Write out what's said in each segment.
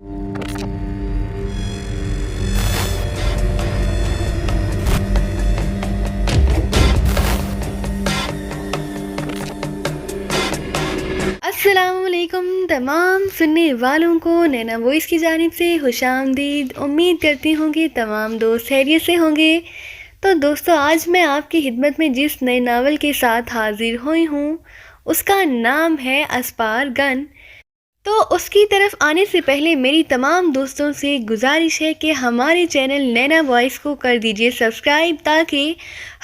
السلام علیکم تمام سننے والوں کو نینا وائس کی جانب سے خوش آمدید۔ امید کرتی ہوں کہ تمام دوست خیریت سے ہوں گے۔ تو دوستو، آج میں آپ کی خدمت میں جس نئے ناول کے ساتھ حاضر ہوئی ہوں اس کا نام ہے اسپار گن۔ تو اس کی طرف آنے سے پہلے میری تمام دوستوں سے گزارش ہے کہ ہمارے چینل نینا وائس کو کر دیجئے سبسکرائب، تاکہ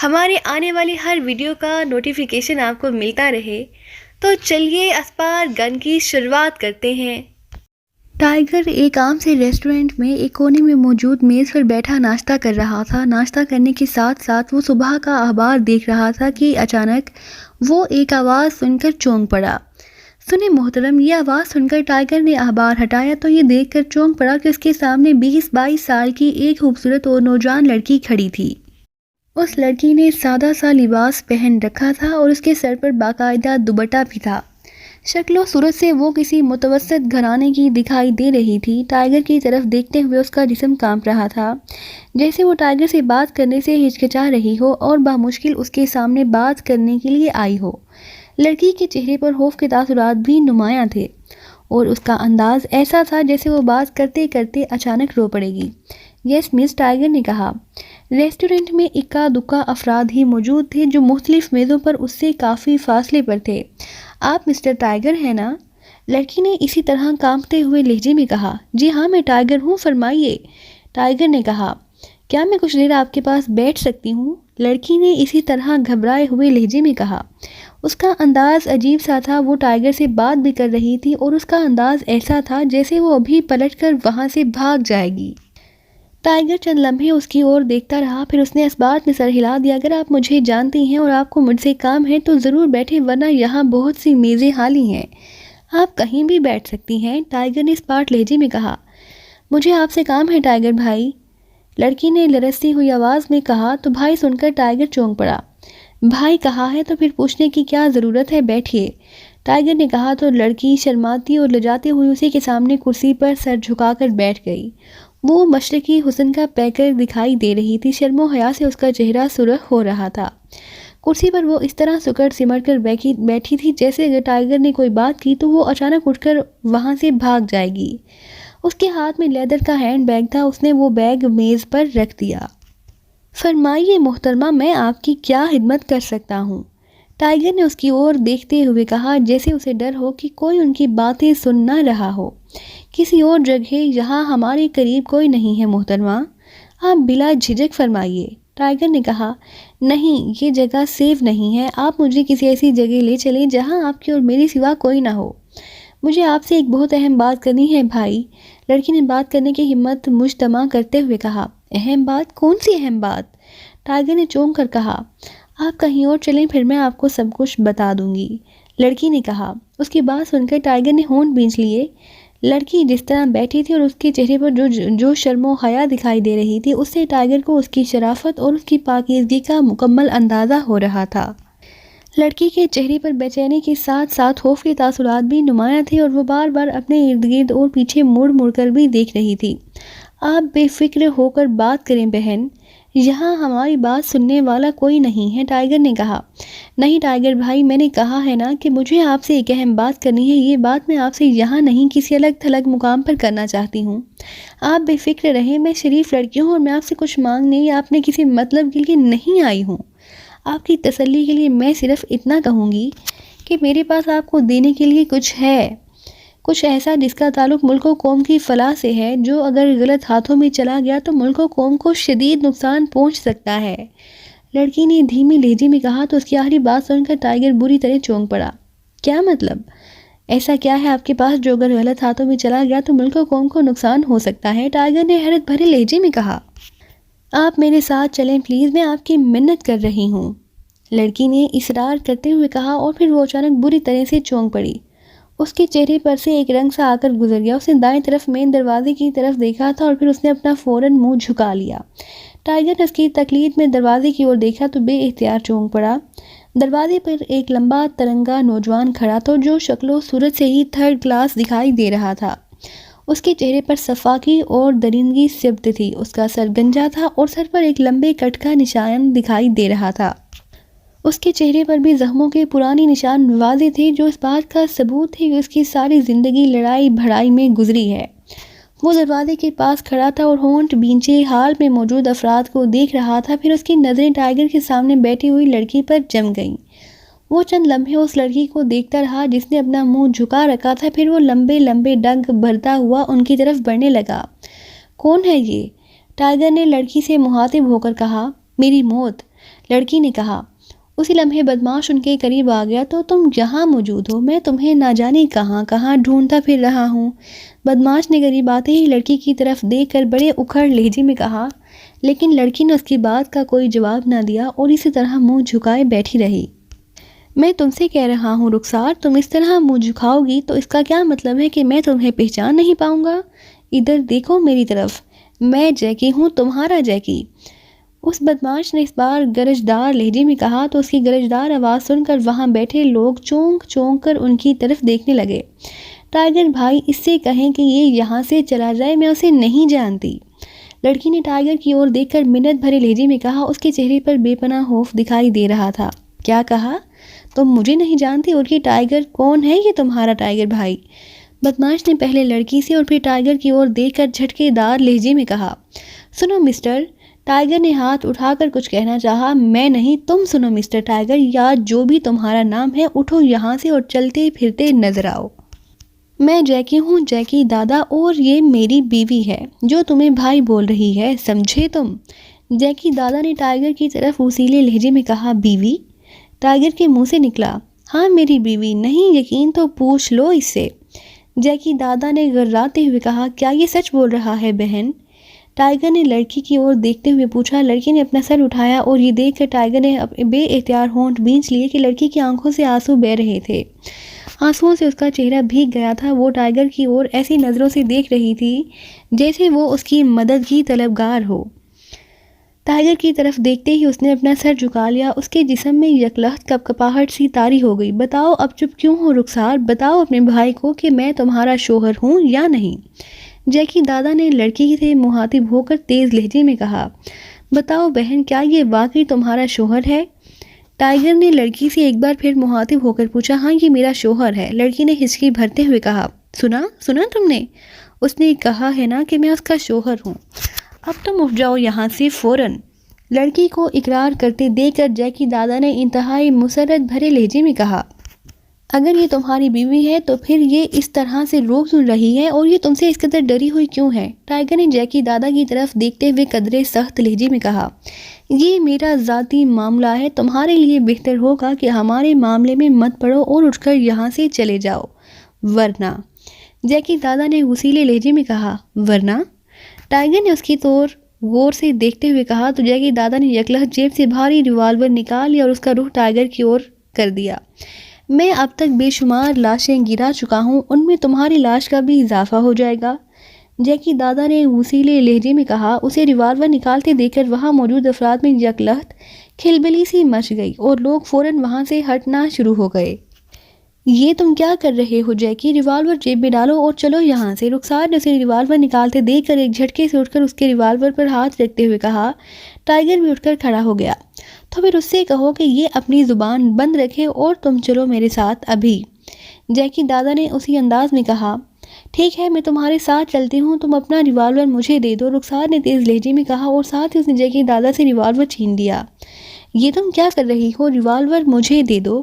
ہمارے آنے والی ہر ویڈیو کا نوٹیفیکیشن آپ کو ملتا رہے۔ تو چلیے اسپار گن کی شروعات کرتے ہیں۔ ٹائیگر ایک عام سے ریسٹورنٹ میں ایک کونے میں موجود میز پر بیٹھا ناشتہ کر رہا تھا۔ ناشتہ کرنے کے ساتھ ساتھ وہ صبح کا اخبار دیکھ رہا تھا کہ اچانک وہ ایک آواز سن کر چونک پڑا۔ سنیں محترم، یہ آواز سن کر ٹائیگر نے اخبار ہٹایا تو یہ دیکھ کر چونک پڑا کہ اس کے سامنے 20-22 سال کی ایک خوبصورت اور نوجوان لڑکی کھڑی تھی۔ اس لڑکی نے سادہ سا لباس پہن رکھا تھا اور اس کے سر پر باقاعدہ دوپٹہ بھی تھا۔ شکل و صورت سے وہ کسی متوسط گھرانے کی دکھائی دے رہی تھی۔ ٹائیگر کی طرف دیکھتے ہوئے اس کا جسم کانپ رہا تھا، جیسے وہ ٹائیگر سے بات کرنے سے ہچکچا رہی ہو اور بمشکل اس کے سامنے بات کرنے کے لیے آئی ہو۔ لڑکی کے چہرے پر خوف کے تاثرات بھی نمایاں تھے اور اس کا انداز ایسا تھا جیسے وہ بات کرتے کرتے اچانک رو پڑے گی۔ یس مس، ٹائیگر نے کہا۔ ریسٹورنٹ میں اکا دکا افراد ہی موجود تھے جو مختلف میزوں پر اس سے کافی فاصلے پر تھے۔ آپ مسٹر ٹائیگر ہیں نا؟ لڑکی نے اسی طرح کانپتے ہوئے لہجے میں کہا۔ جی ہاں، میں ٹائیگر ہوں، فرمائیے، ٹائیگر نے کہا۔ کیا میں کچھ دیر آپ کے پاس بیٹھ سکتی ہوں؟ لڑکی نے اسی طرح گھبرائے ہوئے لہجے میں کہا۔ اس کا انداز عجیب سا تھا، وہ ٹائیگر سے بات بھی کر رہی تھی اور اس کا انداز ایسا تھا جیسے وہ ابھی پلٹ کر وہاں سے بھاگ جائے گی۔ ٹائیگر چند لمحے اس کی اور دیکھتا رہا، پھر اس نے اس بات میں سر ہلا دیا۔ اگر آپ مجھے جانتی ہیں اور آپ کو مجھ سے کام ہے تو ضرور بیٹھیں، ورنہ یہاں بہت سی میزیں خالی ہیں، آپ کہیں بھی بیٹھ سکتی ہیں، ٹائیگر نے اسپاٹ لہجے میں کہا۔ مجھے آپ سے کام ہے ٹائیگر بھائی، لڑکی نے لرزتی ہوئی آواز میں کہا۔ تو بھائی سن کر ٹائیگر چونک پڑا۔ بھائی کہا ہے تو پھر پوچھنے کی کیا ضرورت ہے، بیٹھیے، ٹائیگر نے کہا۔ تو لڑکی شرماتی اور لجاتی ہوئی اسی کے سامنے کرسی پر سر جھکا کر بیٹھ گئی۔ وہ مشرقی حسن کا پیکر دکھائی دے رہی تھی، شرم و حیا سے اس کا چہرہ سرخ ہو رہا تھا۔ کرسی پر وہ اس طرح سکڑ سمٹ کر بیٹھی تھی جیسے اگر ٹائیگر نے کوئی بات کی تو وہ اچانک اٹھ کر وہاں سے بھاگ جائے گی۔ اس کے ہاتھ میں لیدر کا ہینڈ بیگ تھا، اس نے وہ بیگ میز پر رکھ دیا۔ فرمائیے محترمہ، میں آپ کی کیا خدمت کر سکتا ہوں، ٹائیگر نے اس کی اور دیکھتے ہوئے کہا، جیسے اسے ڈر ہو کہ کوئی ان کی باتیں سن نہ رہا ہو۔ کسی اور جگہ، یہاں ہمارے قریب کوئی نہیں ہے محترمہ، آپ بلا جھجک فرمائیے، ٹائیگر نے کہا۔ نہیں، یہ جگہ سیف نہیں ہے، آپ مجھے کسی ایسی جگہ لے چلیں جہاں آپ کی اور میری سوا کوئی نہ ہو۔ مجھے آپ سے ایک بہت اہم بات کرنی ہے بھائی، لڑکی نے بات کرنے کی ہمت مجتمع کرتے ہوئے کہا۔ اہم بات؟ کون سی اہم بات، ٹائیگر نے چونک کر کہا۔ آپ کہیں اور چلیں، پھر میں آپ کو سب کچھ بتا دوں گی، لڑکی نے کہا۔ اس کی بات سن کر ٹائیگر نے ہونٹ بھینچ لیے۔ لڑکی جس طرح بیٹھی تھی اور اس کے چہرے پر جو شرم و حیا دکھائی دے رہی تھی، اس سے ٹائیگر کو اس کی شرافت اور اس کی پاکیزگی کا مکمل اندازہ ہو رہا تھا۔ لڑکی کے چہرے پر بے چینی کے ساتھ ساتھ خوف کے تاثرات بھی نمایاں تھے اور وہ بار بار اپنے ارد گرد اور پیچھے مڑ مڑ کر بھی دیکھ رہی تھی۔ آپ بے فکر ہو کر بات کریں بہن، یہاں ہماری بات سننے والا کوئی نہیں ہے، ٹائیگر نے کہا۔ نہیں ٹائیگر بھائی، میں نے کہا ہے نا کہ مجھے آپ سے ایک اہم بات کرنی ہے، یہ بات میں آپ سے یہاں نہیں کسی الگ تھلگ مقام پر کرنا چاہتی ہوں۔ آپ بے فکر رہیں، میں شریف لڑکی ہوں اور میں آپ سے کچھ مانگنے یا اپنے کسی مطلب کے لیے نہیں آئی ہوں۔ آپ کی تسلی کے لیے میں صرف اتنا کہوں گی کہ میرے پاس آپ کو دینے کے لیے کچھ ہے، کچھ ایسا جس کا تعلق ملک و قوم کی فلاح سے ہے، جو اگر غلط ہاتھوں میں چلا گیا تو ملک و قوم کو شدید نقصان پہنچ سکتا ہے، لڑکی نے دھیمی لہجے میں کہا۔ تو اس کی آخری بات سن کر ٹائیگر بری طرح چونک پڑا۔ کیا مطلب؟ ایسا کیا ہے آپ کے پاس جو اگر غلط ہاتھوں میں چلا گیا تو ملک و قوم کو نقصان ہو سکتا ہے، ٹائیگر نے حیرت بھرے لہجے میں کہا۔ آپ میرے ساتھ چلیں پلیز، میں آپ کی منت کر رہی ہوں، لڑکی نے اصرار کرتے ہوئے کہا، اور پھر وہ اچانک بری طرح سے چونک پڑی۔ اس کے چہرے پر سے ایک رنگ سا آ کر گزر گیا۔ اس نے دائیں طرف مین دروازے کی طرف دیکھا تھا اور پھر اس نے اپنا فوراً منہ جھکا لیا۔ ٹائیگر نے اس کی تقلید میں دروازے کی اور دیکھا تو بے اختیار چونک پڑا۔ دروازے پر ایک لمبا ترنگا نوجوان کھڑا تھا جو شکل و صورت سے ہی 3rd کلاس دکھائی دے رہا تھا۔ اس کے چہرے پر صفاقی اور درندگی سبت تھی. اس کا سر گنجا تھا اور سر پر ایک لمبے کٹ کا نشان دکھائی دے رہا تھا. اس کے چہرے پر بھی زخموں کے پرانے نشان واضح تھے، جو اس بات کا ثبوت تھے کہ اس کی ساری زندگی لڑائی بھڑائی میں گزری ہے. وہ دروازے کے پاس کھڑا تھا اور ہونٹ بھینچے حال میں موجود افراد کو دیکھ رہا تھا. پھر اس کی نظریں ٹائیگر کے سامنے بیٹھی ہوئی لڑکی پر جم گئیں. وہ چند لمحے اس لڑکی کو دیکھتا رہا جس نے اپنا منہ جھکا رکھا تھا. پھر وہ لمبے لمبے ڈنک بھرتا ہوا ان کی طرف بڑھنے لگا. کون ہے یہ؟ ٹائیگر نے لڑکی سے مخاطب ہو کر کہا. میری موت، لڑکی نے کہا. اسی لمحے بدماش ان کے قریب آ گیا. تو تم یہاں موجود ہو، میں تمہیں نہ جانے کہاں کہاں ڈھونڈتا پھر رہا ہوں. بدماش نے قریب آتے ہی لڑکی کی طرف دیکھ کر بڑے اکھڑ لہجے میں کہا، لیکن لڑکی نے اس کی بات کا کوئی جواب نہ دیا اور اسی طرح منہ جھکائے بیٹھی رہی. میں تم سے کہہ رہا ہوں رخسار، تم اس طرح منہ جھکاؤ گی تو اس کا کیا مطلب ہے کہ میں تمہیں پہچان نہیں پاؤں گا؟ ادھر دیکھو میری طرف، میں جیکی ہوں، تمہارا جیکی. اس بدماش نے اس بار گرجدار لہجے میں کہا تو اس کی گرجدار آواز سن کر وہاں بیٹھے لوگ چونک چونک کر ان کی طرف دیکھنے لگے. ٹائیگر بھائی، اس سے کہیں کہ یہ یہاں سے چلا جائے، میں اسے نہیں جانتی. لڑکی نے ٹائیگر کی اور دیکھ کر منت بھرے لہجے میں کہا. اس کے چہرے پر بے پناہ خوف دکھائی دے رہا تھا. کیا کہا؟ تم مجھے نہیں جانتی؟ اور یہ ٹائیگر کون ہے؟ یہ تمہارا ٹائیگر بھائی؟ بدماش نے پہلے لڑکی سے اور پھر ٹائیگر کی اور دیکھ کر جھٹکے دار لہجے میں کہا. سنو مسٹر، ٹائیگر نے ہاتھ اٹھا کر کچھ کہنا چاہا. میں نہیں، تم سنو مسٹر ٹائیگر، یا جو بھی تمہارا نام ہے، اٹھو یہاں سے اور چلتے پھرتے نظر آؤ. میں جیکی ہوں، جیکی دادا، اور یہ میری بیوی ہے جو تمہیں بھائی بول رہی ہے، سمجھے تم؟ جیکی دادا نے ٹائیگر کی طرف وسیلے لہجے میں کہا. بیوی؟ ٹائیگر کے منہ سے نکلا. ہاں میری بیوی. نہیں یقین تو پوچھ لو اس سے. جیکی دادا نے غراتے ہوئے کہا. کیا یہ سچ بول رہا ہے بہن؟ ٹائیگر نے لڑکی کی اور دیکھتے ہوئے پوچھا. لڑکی نے اپنا سر اٹھایا اور یہ دیکھ کر ٹائیگر نے بے اختیار ہونٹ بھینچ لیے کہ لڑکی کی آنکھوں سے آنسو بہہ رہے تھے. آنسوؤں سے اس کا چہرہ بھیگ گیا تھا. وہ ٹائیگر کی اور ایسی نظروں سے دیکھ رہی تھی جیسے وہ اس کی مدد کی طلبگار ہو. ٹائیگر کی طرف دیکھتے ہی اس نے اپنا سر جھکا لیا. اس کے جسم میں یکلخت کپکپاہٹ سی طاری ہو گئی. بتاؤ اب چپ کیوں ہو رخسار؟ بتاؤ اپنے بھائی کو کہ میں تمہارا شوہر ہوں یا نہیں. جیکی دادا نے لڑکی سے مخاطب ہو کر تیز لہجے میں کہا. بتاؤ بہن، کیا یہ واقعی تمہارا شوہر ہے؟ ٹائیگر نے لڑکی سے ایک بار پھر مخاطب ہو کر پوچھا. ہاں یہ میرا شوہر ہے. لڑکی نے ہچکی بھرتے ہوئے کہا. سنا تم نے؟ اس نے کہا ہے نا کہ میں اس کا شوہر ہوں. اب تم اٹھ جاؤ یہاں سے فوراً. لڑکی کو اقرار کرتے دیکھ کر جیکی دادا نے انتہائی مسرت بھرے لہجے میں کہا. اگر یہ تمہاری بیوی ہے تو پھر یہ اس طرح سے رو کیوں رہی ہے اور یہ تم سے اس قدر ڈری ہوئی کیوں ہے؟ ٹائیگر نے جیکی دادا کی طرف دیکھتے ہوئے قدرے سخت لہجے میں کہا. یہ میرا ذاتی معاملہ ہے. تمہارے لیے بہتر ہوگا کہ ہمارے معاملے میں مت پڑو اور اٹھ کر یہاں سے چلے جاؤ، ورنہ. جیکی دادا نے وسیلے لہجے میں کہا. ورنہ؟ ٹائیگر نے اس کی طور غور سے دیکھتے ہوئے کہا تو جیکی دادا نے یکلخت جیب سے بھاری ریوالور نکال لیا اور اس کا رخ ٹائیگر کی اور کر دیا. میں اب تک بے شمار لاشیں گرا چکا ہوں، ان میں تمہاری لاش کا بھی اضافہ ہو جائے گا. جیکی دادا نے وسیلے لہجے میں کہا. اسے ریوالور نکالتے دیکھ کر وہاں موجود افراد میں یکلخت کھلبلی سی مچ گئی اور لوگ فوراً وہاں سے ہٹنا شروع ہو گئے. یہ تم کیا کر رہے ہو جیکی؟ ریوالور جیب میں ڈالو اور چلو یہاں سے. رخسار نے اسے ریوالور نکالتے دیکھ کر ایک جھٹکے سے اٹھ کر اس کے ریوالور پر ہاتھ رکھتے ہوئے کہا. ٹائیگر بھی اٹھ کر کھڑا ہو گیا. تو پھر اس سے کہو کہ یہ اپنی زبان بند رکھے اور تم چلو میرے ساتھ ابھی. جیکی دادا نے اسی انداز میں کہا. ٹھیک ہے، میں تمہارے ساتھ چلتی ہوں، تم اپنا ریوالور مجھے دے دو. رخسار نے تیز لہجے میں کہا اور ساتھ ہی اس نے جیکی دادا سے ریوالور چھین لیا. یہ تم کیا کر رہی ہو؟ ریوالور مجھے دے دو.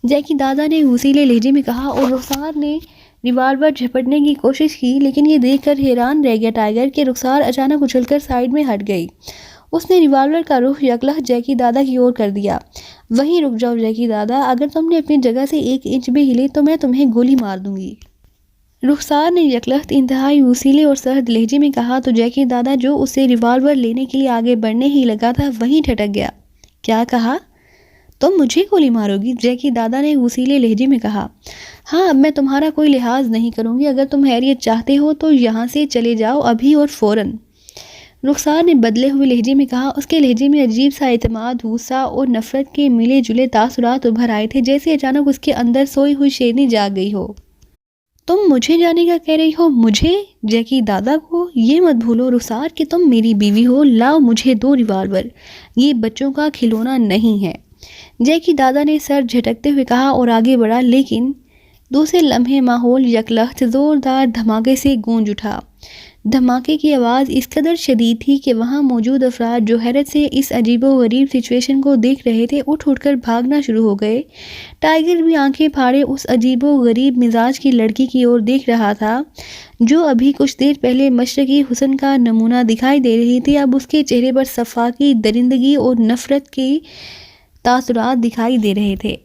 جیکی دادا نے وسیلے لہجے میں کہا اور رخسار نے ریوالور جھپٹنے کی کوشش کی، لیکن یہ دیکھ کر حیران رہ گیا ٹائیگر کہ رخسار اچانک اچھل کر سائیڈ میں ہٹ گئی. اس نے ریوالور کا رخ یکلخت جیکی دادا کی اور کر دیا. وہیں رک جاؤ جیکی دادا، اگر تم نے اپنی جگہ سے 1 انچ بھی ہلے تو میں تمہیں گولی مار دوں گی. رخسار نے یکلخت انتہائی وسیلے اور سرد لہجے میں کہا تو جیکی دادا جو اسے ریوالور لینے کے لیے آگے بڑھنے ہی لگا تھا وہیں ٹھٹک گیا. کیا کہا؟ تم مجھے گولی مارو گی؟ جیکی دادا نے وسیلے لہجے میں کہا. ہاں، اب میں تمہارا کوئی لحاظ نہیں کروں گی. اگر تم خیریت چاہتے ہو تو یہاں سے چلے جاؤ ابھی اور فوراً. رخسار نے بدلے ہوئے لہجے میں کہا. اس کے لہجے میں عجیب سا اعتماد، غصہ اور نفرت کے ملے جلے تاثرات ابھر آئے تھے، جیسے اچانک اس کے اندر سوئی ہوئی شیرنی جاگ گئی ہو. تم مجھے جانے کا کہہ رہی ہو؟ مجھے؟ جیکی دادا کو؟ یہ مت بھولو رخسار کہ تم میری بیوی ہو. لاؤ مجھے دو ریوالور، یہ بچوں کا کھلونا نہیں ہے. جیکی دادا نے سر جھٹکتے ہوئے کہا اور آگے بڑھا، لیکن دوسرے لمحے ماحول یکلخت زوردار دھماکے سے گونج اٹھا. دھماکے کی آواز اس قدر شدید تھی کہ وہاں موجود افراد جو حیرت سے اس عجیب و غریب سچویشن کو دیکھ رہے تھے اٹھ کر بھاگنا شروع ہو گئے. ٹائیگر بھی آنکھیں پھاڑے اس عجیب و غریب مزاج کی لڑکی کی اور دیکھ رہا تھا جو ابھی کچھ دیر پہلے مشرقی حسن کا نمونہ دکھائی دے رہی تھی. اب اس کے چہرے پر صفاقی، درندگی اور نفرت کے تاثرات دکھائی دے رہے تھے.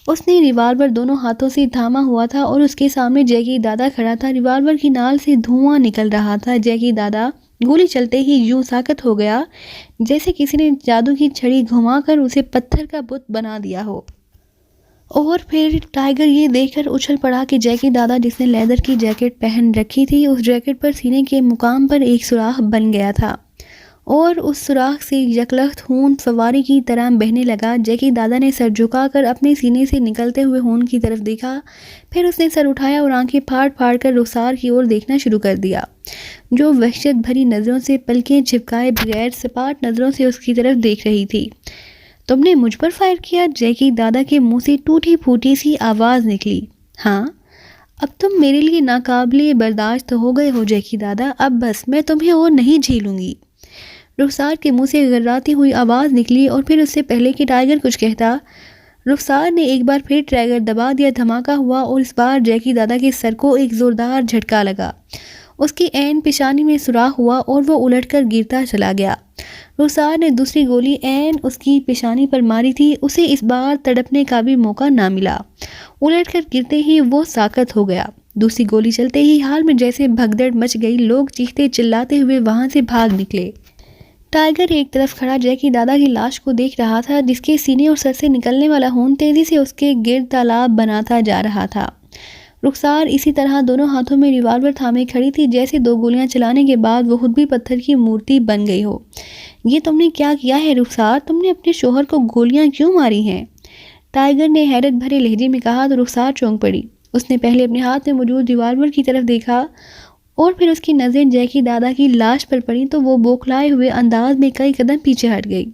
اس نے ریوالور دونوں ہاتھوں سے تھاما ہوا تھا اور اس کے سامنے جیکی دادا کھڑا تھا. ریوالور کی نال سے دھواں نکل رہا تھا. جیکی دادا گولی چلتے ہی یوں ساکت ہو گیا جیسے کسی نے جادو کی چھڑی گھما کر اسے پتھر کا بت بنا دیا ہو. اور پھر ٹائیگر یہ دیکھ کر اچھل پڑا کہ جیکی دادا جس نے لیدر کی جیکٹ پہن رکھی تھی اس جیکٹ پر سینے کے مقام پر ایک سوراخ بن گیا تھا اور اس سوراخ سے یکلخت خون فوارے کی طرح بہنے لگا. جیکی دادا نے سر جھکا کر اپنے سینے سے نکلتے ہوئے خون کی طرف دیکھا. پھر اس نے سر اٹھایا اور آنکھیں پھاڑ پھاڑ کر رخسار کی اور دیکھنا شروع کر دیا جو وحشت بھری نظروں سے پلکیں چھپکائے بغیر سپاٹ نظروں سے اس کی طرف دیکھ رہی تھی. تم نے مجھ پر فائر کیا؟ جیکی دادا کے منہ سے ٹوٹی پھوٹی سی آواز نکلی. ہاں، اب تم میرے لیے ناقابل برداشت ہو گئے ہو جیکی دادا. اب بس، میں تمہیں اور نہیں جھیلوں گی. رخسار کے منہ سے غراتی ہوئی آواز نکلی اور پھر اس سے پہلے کہ ٹائیگر کچھ کہتا رخسار نے ایک بار پھر ٹریگر دبا دیا. دھماکہ ہوا اور اس بار جیکی دادا کے سر کو ایک زوردار جھٹکا لگا. اس کی عین پیشانی میں سوراخ ہوا اور وہ الٹ کر گرتا چلا گیا. رخسار نے دوسری گولی عین اس کی پیشانی پر ماری تھی. اسے اس بار تڑپنے کا بھی موقع نہ ملا. الٹ کر گرتے ہی وہ ساکت ہو گیا. دوسری گولی چلتے ہی حال میں جیسے بھگدڑ مچ گئی. لوگ چیختے چلاتے ہوئے وہاں سے بھاگ نکلے. ٹائیگر ایک طرف کھڑا جیکی دادا کی لاش کو دیکھ رہا تھا جس کے سینے اور سر سے نکلنے والا خون تیزی سے اس کے گرد تالاب بناتا جا رہا تھا. رخسار اسی طرح دونوں ہاتھوں میں ریوالور تھامے کھڑی تھی جیسے دو گولیاں چلانے کے بعد وہ خود بھی پتھر کی مورتی بن گئی ہو. یہ تم نے کیا کیا ہے رخسار؟ تم نے اپنے شوہر کو گولیاں کیوں ماری ہیں؟ ٹائیگر نے حیرت بھرے لہجے میں کہا تو رخسار چونک پڑی. اس نے پہلے اپنے ہاتھ میں موجود ریوالور کی طرف دیکھا اور پھر اس کی نظریں جیکی دادا کی لاش پر پڑیں تو وہ بوکھلائے ہوئے انداز میں کئی قدم پیچھے ہٹ گئی.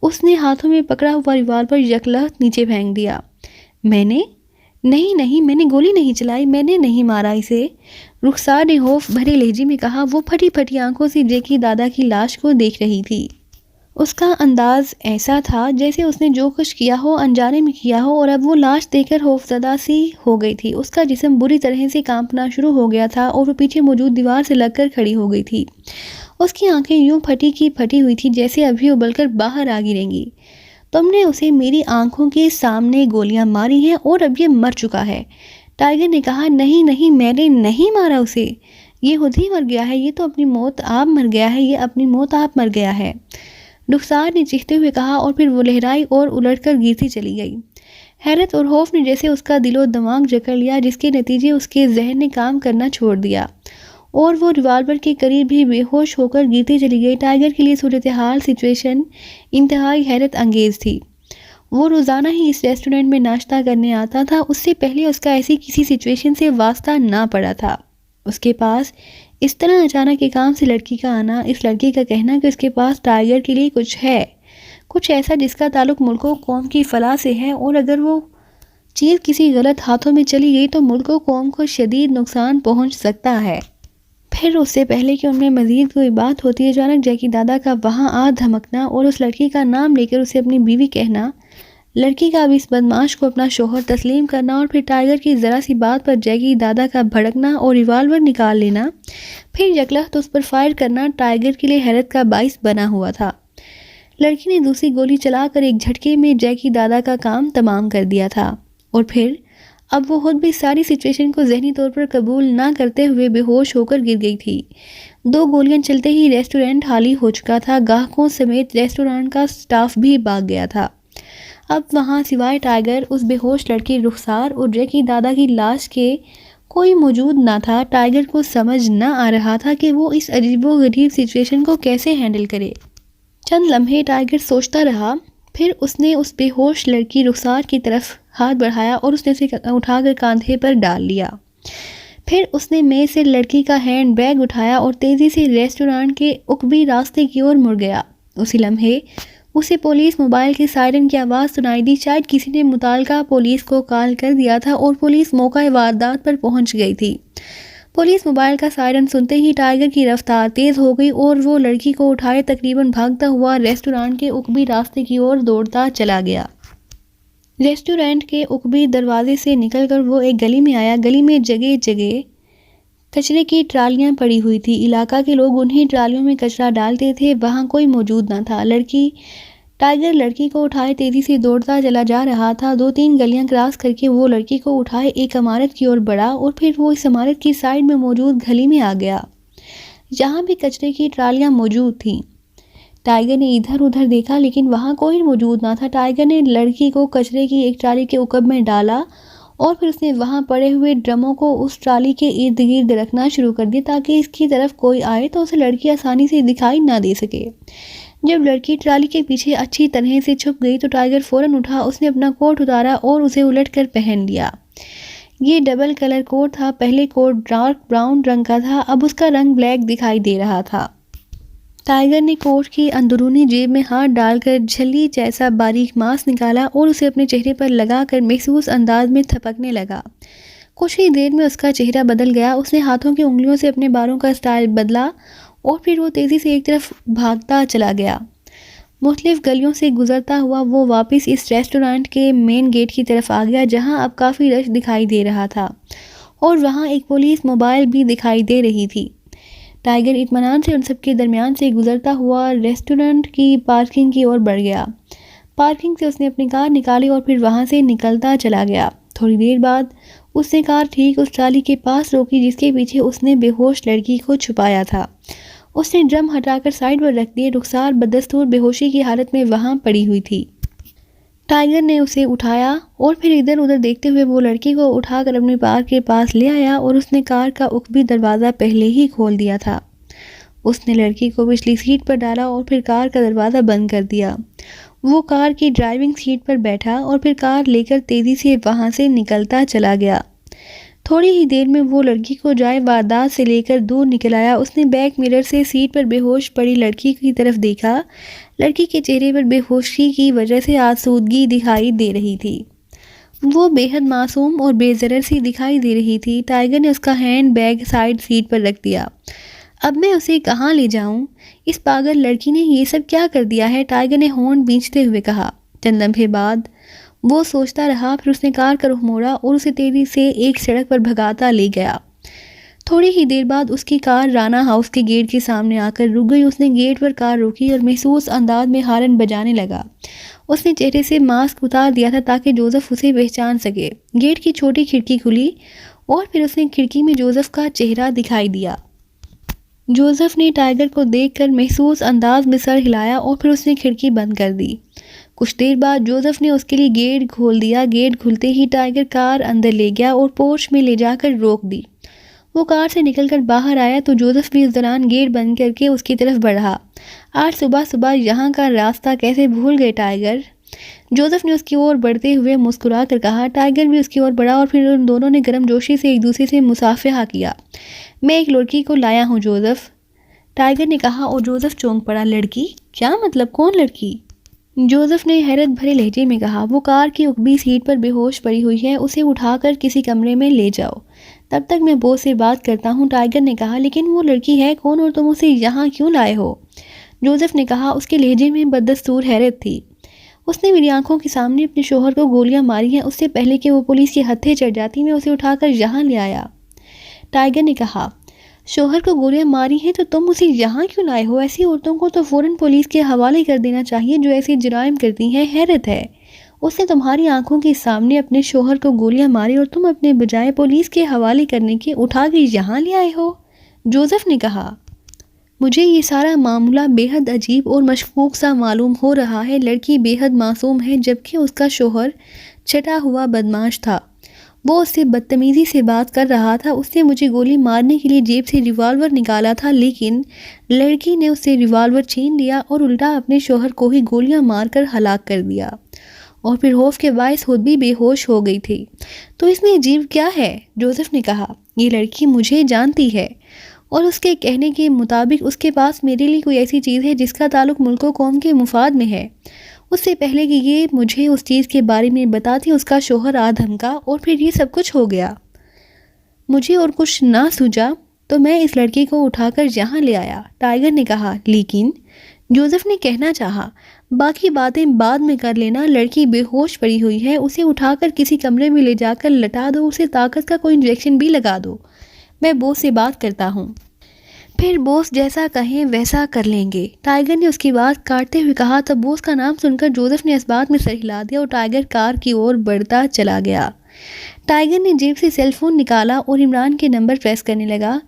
اس نے ہاتھوں میں پکڑا ہوا ریوالور یکلخت نیچے پھینک دیا. میں نے نہیں میں نے گولی نہیں چلائی، میں نے نہیں مارا اسے. رخسار نے خوف بھرے لہجے میں کہا. وہ پھٹی پھٹی آنکھوں سے جیکی دادا کی لاش کو دیکھ رہی تھی. اس کا انداز ایسا تھا جیسے اس نے جو کچھ کیا ہو انجانے میں کیا ہو اور اب وہ لاش دیکھ کر خوفزدہ سی ہو گئی تھی. اس کا جسم بری طرح سے کانپنا شروع ہو گیا تھا اور وہ پیچھے موجود دیوار سے لگ کر کھڑی ہو گئی تھی. اس کی آنکھیں یوں پھٹی کی پھٹی ہوئی تھی جیسے ابھی ابل کر باہر آ گریں گی. تم نے اسے میری آنکھوں کے سامنے گولیاں ماری ہیں اور اب یہ مر چکا ہے. ٹائیگر نے کہا. نہیں میں نے نہیں مارا اسے، یہ خود ہی مر گیا ہے. یہ تو اپنی موت آپ مر گیا ہے، یہ اپنی موت آپ مر گیا ہے. رخسار نے چیختے ہوئے کہا اور پھر وہ لہرائی اور الٹ کر گرتی چلی گئی. حیرت اور خوف نے جیسے اس کا دل و دماغ جکڑ لیا جس کے نتیجے اس کے ذہن نے کام کرنا چھوڑ دیا اور وہ ریوالور کے قریب ہی بے ہوش ہو کر گرتی چلی گئی. ٹائیگر کے لیے صورتحال سچویشن انتہائی حیرت انگیز تھی. وہ روزانہ ہی اس ریسٹورنٹ میں ناشتہ کرنے آتا تھا. اس سے پہلے اس کا ایسی کسی سچویشن سے واسطہ نہ پڑا تھا. اس کے پاس اس طرح اچانک ایک کام سے لڑکی کا آنا، اس لڑکی کا کہنا کہ اس کے پاس ٹائیگر کے لیے کچھ ہے، کچھ ایسا جس کا تعلق ملک و قوم کی فلاح سے ہے اور اگر وہ چیز کسی غلط ہاتھوں میں چلی گئی تو ملک و قوم کو شدید نقصان پہنچ سکتا ہے. پھر اس سے پہلے کہ ان میں مزید کوئی بات ہوتی ہے اچانک جیکی دادا کا وہاں آ دھمکنا اور اس لڑکی کا نام لے کر اسے اپنی بیوی کہنا، لڑکی کا اب اس بدماش کو اپنا شوہر تسلیم کرنا اور پھر ٹائیگر کی ذرا سی بات پر جیکی دادا کا بھڑکنا اور ریوالور نکال لینا، پھر یکلخت اس پر فائر کرنا ٹائیگر کے لیے حیرت کا باعث بنا ہوا تھا. لڑکی نے دوسری گولی چلا کر ایک جھٹکے میں جیکی دادا کا کام تمام کر دیا تھا اور پھر اب وہ خود بھی ساری سچویشن کو ذہنی طور پر قبول نہ کرتے ہوئے بے ہوش ہو کر گر گئی تھی. 2 گولیاں چلتے ہی ریسٹورنٹ خالی ہو چکا تھا. گاہکوں سمیت ریسٹورنٹ کا سٹاف بھی بھاگ گیا تھا. اب وہاں سوائے ٹائیگر، اس بے ہوش لڑکی رخسار اور جیکی دادا کی لاش کے کوئی موجود نہ تھا. ٹائیگر کو سمجھ نہ آ رہا تھا کہ وہ اس عجیب و غریب سچویشن کو کیسے ہینڈل کرے. چند لمحے ٹائیگر سوچتا رہا، پھر اس نے اس بے ہوش لڑکی رخسار کی طرف ہاتھ بڑھایا اور اس نے اسے اٹھا کر کاندھے پر ڈال لیا. پھر اس نے میز سے لڑکی کا ہینڈ بیگ اٹھایا اور تیزی سے ریسٹورانٹ کے عقبی راستے کی اور مڑ گیا۔ اسی لمحے اسے پولیس موبائل کے سائرن کی آواز سنائی دی۔ شاید کسی نے متعلقہ پولیس کو کال کر دیا تھا اور پولیس موقع واردات پر پہنچ گئی تھی۔ پولیس موبائل کا سائرن سنتے ہی ٹائیگر کی رفتار تیز ہو گئی اور وہ لڑکی کو اٹھائے تقریباً بھاگتا ہوا ریسٹورانٹ کے عقبی راستے کی اور دوڑتا چلا گیا۔ ریسٹورانٹ کے عقبی دروازے سے نکل کر وہ ایک گلی میں آیا۔ گلی میں جگہ جگہ کچرے کی ٹرالیاں پڑی ہوئی تھی۔ علاقہ کے لوگ انہی ٹرالیوں میں کچرا ڈالتے تھے، وہاں کوئی موجود نہ تھا۔ ٹائیگر لڑکی کو اٹھائے تیزی سے دوڑتا چلا جا رہا تھا۔ 2-3 گلیاں کراس کر کے وہ لڑکی کو اٹھائے ایک عمارت کی اور بڑھا اور پھر وہ اس عمارت کی سائیڈ میں موجود گلی میں آ گیا جہاں بھی کچرے کی ٹرالیاں موجود تھیں۔ ٹائیگر نے ادھر ادھر دیکھا لیکن وہاں کوئی موجود نہ تھا۔ ٹائیگر نے لڑکی کو کچرے کی ایک ٹرالی کے عقب میں ڈالا اور پھر اس نے وہاں پڑے ہوئے ڈرموں کو اس ٹرالی کے ارد گرد رکھنا شروع کر دیا تاکہ اس کی طرف کوئی آئے تو اسے لڑکی آسانی سے دکھائی نہ دے سکے۔ جب لڑکی ٹرالی کے پیچھے اچھی طرح سے چھپ گئی تو ٹائیگر فوراً اٹھا، اس نے اپنا کوٹ اتارا اور اسے الٹ کر پہن لیا۔ یہ ڈبل کلر کوٹ تھا، پہلے کوٹ ڈارک براؤن رنگ کا تھا، اب اس کا رنگ بلیک دکھائی دے رہا تھا۔ ٹائیگر نے کوٹ کی اندرونی جیب میں ہاتھ ڈال کر جھلی جیسا باریک ماسک نکالا اور اسے اپنے چہرے پر لگا کر محسوس انداز میں تھپکنے لگا۔ کچھ ہی دیر میں اس کا چہرہ بدل گیا۔ اس نے ہاتھوں کی انگلیوں سے اپنے بالوں کا سٹائل بدلا اور پھر وہ تیزی سے ایک طرف بھاگتا چلا گیا۔ مختلف گلیوں سے گزرتا ہوا وہ واپس اس ریسٹورانٹ کے مین گیٹ کی طرف آ گیا جہاں اب کافی رش دکھائی دے رہا تھا اور وہاں ایک پولیس موبائل بھی دکھائی دے رہی تھی۔ ٹائیگر اطمینان سے ان سب کے درمیان سے گزرتا ہوا ریسٹورانٹ کی پارکنگ کی اور بڑھ گیا۔ پارکنگ سے اس نے اپنی کار نکالی اور پھر وہاں سے نکلتا چلا گیا۔ تھوڑی دیر بعد اس نے کار ٹھیک اس ٹرالی کے پاس روکی جس کے پیچھے اس نے بے ہوش لڑکی کو چھپایا تھا۔ اس نے ڈرم ہٹا کر سائیڈ پر رکھ دیے۔ رخسار بدستور بے ہوشی کی حالت میں وہاں پڑی ہوئی تھی۔ ٹائیگر نے اسے اٹھایا اور پھر ادھر ادھر دیکھتے ہوئے وہ لڑکی کو اٹھا کر اپنی کار کے پاس لے آیا اور اس نے کار کا عقبی دروازہ پہلے ہی کھول دیا تھا۔ اس نے لڑکی کو پچھلی سیٹ پر ڈالا اور پھر کار کا دروازہ بند کر دیا۔ وہ کار کی ڈرائیونگ سیٹ پر بیٹھا اور پھر کار لے کر تیزی سے وہاں سے نکلتا چلا گیا۔ تھوڑی ہی دیر میں وہ لڑکی کو جائے واردات سے لے کر دور نکل آیا۔ اس نے بیک مرر سے سیٹ پر بے ہوش پڑی لڑکی کی طرف دیکھا۔ لڑکی کے چہرے پر بے ہوشی کی وجہ سے آسودگی دکھائی دے رہی تھی۔ وہ بے حد معصوم اور بے ضرر سی دکھائی دے رہی تھی۔ ٹائیگر نے اس کا ہینڈ بیگ سائیڈ سیٹ پر رکھ دیا۔ اب میں اسے کہاں لے جاؤں؟ اس پاگل لڑکی نے یہ سب کیا کر دیا ہے؟ ٹائیگر نے ہونٹ بھینچتے ہوئے کہا۔ چند لمحے بعد وہ سوچتا رہا، پھر اس نے کار کا رخ موڑا اور اسے تیزی سے ایک سڑک پر بھگاتا لے گیا۔ تھوڑی ہی دیر بعد اس کی کار رانا ہاؤس کے گیٹ کے سامنے آ کر رک گئی۔ اس نے گیٹ پر کار روکی اور محسوس انداز میں ہارن بجانے لگا۔ اس نے چہرے سے ماسک اتار دیا تھا تاکہ جوزف اسے پہچان سکے۔ گیٹ کی چھوٹی کھڑکی کھلی اور پھر اس نے کھڑکی میں جوزف کا چہرہ دکھائی دیا۔ جوزف نے ٹائیگر کو دیکھ کر محسوس انداز میں سر ہلایا اور پھر اس نے کھڑکی بند کر دی۔ کچھ دیر بعد جوزف نے اس کے لیے گیٹ کھول دیا۔ گیٹ کھلتے ہی ٹائیگر کار اندر لے گیا اور پورچ میں لے جا کر روک دی۔ وہ کار سے نکل کر باہر آیا تو جوزف بھی اس دوران گیٹ بند کر کے اس کی طرف بڑھا۔ آج صبح صبح یہاں کا راستہ کیسے بھول گئے ٹائیگر؟ جوزف نے اس کی اور بڑھتے ہوئے مسکرا کر کہا۔ ٹائیگر بھی اس کی اور بڑھا اور پھر ان دونوں نے گرم جوشی سے ایک دوسرے سے مصافحہ کیا۔ میں ایک لڑکی کو لایا ہوں جوزف، ٹائیگر نے کہا اور جوزف چونک پڑا۔ لڑکی؟ کیا مطلب؟ کون لڑکی؟ جوزف نے حیرت بھرے لہجے میں کہا۔ وہ کار کی عقبی سیٹ پر بے ہوش پڑی ہوئی ہے، اسے اٹھا کر کسی کمرے میں لے جاؤ، تب تک میں بوس سے بات کرتا ہوں۔ ٹائیگر نے کہا۔ لیکن وہ لڑکی ہے کون اور تم اسے یہاں کیوں لائے ہو؟ جوزف نے کہا۔ اس کے لہجے میں بدستور حیرت تھی۔ اس نے میری آنکھوں کے سامنے اپنے شوہر کو گولیاں ماری ہیں، اس سے پہلے کہ وہ پولیس کے ہتھے چڑھ جاتی میں اسے اٹھا کر یہاں لے آیا۔ ٹائیگر نے کہا۔ شوہر کو گولیاں ماری ہیں تو تم اسے یہاں کیوں لائے ہو؟ ایسی عورتوں کو تو فوراً پولیس کے حوالے کر دینا چاہیے جو ایسے جرائم کرتی ہیں۔ حیرت ہے، اس نے تمہاری آنکھوں کے سامنے اپنے شوہر کو گولیاں ماری اور تم اپنے بجائے پولیس کے حوالے کرنے کے اٹھا کے یہاں لے آئے ہو، جوزف نے کہا۔ مجھے یہ سارا معاملہ بے حد عجیب اور مشکوک سا معلوم ہو رہا ہے۔ لڑکی بے حد معصوم ہے جبکہ اس کا شوہر چھٹا ہوا بدمعاش تھا۔ وہ اس سے بدتمیزی سے بات کر رہا تھا۔ اس نے مجھے گولی مارنے کے لیے جیب سے ریوالور نکالا تھا لیکن لڑکی نے اس سے ریوالور چھین لیا اور الٹا اپنے شوہر کو ہی گولیاں مار کر ہلاک کر دیا۔ اور پھر خوف کے باعث خود بھی بے ہوش ہو گئی تھی۔ تو اس میں عجیب کیا ہے؟ جوزف نے کہا، یہ لڑکی مجھے جانتی ہے اور اس کے کہنے کے مطابق اس کے پاس میرے لیے کوئی ایسی چیز ہے جس کا تعلق ملک و قوم کے مفاد میں ہے۔ اس سے پہلے کہ یہ مجھے اس چیز کے بارے میں بتاتی اس کا شوہر آ دھمکا اور پھر یہ سب کچھ ہو گیا۔ مجھے اور کچھ نہ سوجا تو میں اس لڑکی کو اٹھا کر یہاں لے آیا، ٹائیگر نے کہا۔ لیکن جوزف نے کہنا چاہا، باقی باتیں بعد میں کر لینا، لڑکی بے ہوش پڑی ہوئی ہے، اسے اٹھا کر کسی کمرے میں لے جا کر لٹا دو، اسے طاقت کا کوئی انجیکشن بھی لگا دو، میں بوس سے بات کرتا ہوں، پھر بوس جیسا کہیں ویسا کر لیں گے۔ ٹائیگر نے اس کی بات کاٹتے ہوئے کہا تو بوس کا نام سن کر جوزف نے اس بات میں سر ہلا دیا اور ٹائیگر کار کی اور بڑھتا چلا گیا۔ ٹائیگر نے جیب سے سیل فون نکالا اور عمران کے نمبر پریس کرنے لگا۔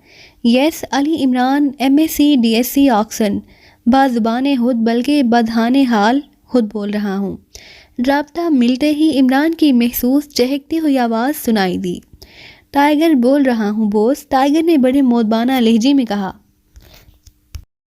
یس علی عمران MSc DSc آکسن، بازبان خود بلکہ بدہان حال خود بول رہا ہوں۔ رابطہ ملتے ہی عمران کی محسوس چہکتی ہوئی آواز سنائی دی۔ ٹائیگر بول رہا ہوں بوس، ٹائیگر نے بڑے مودبانہ لہجے میں کہا۔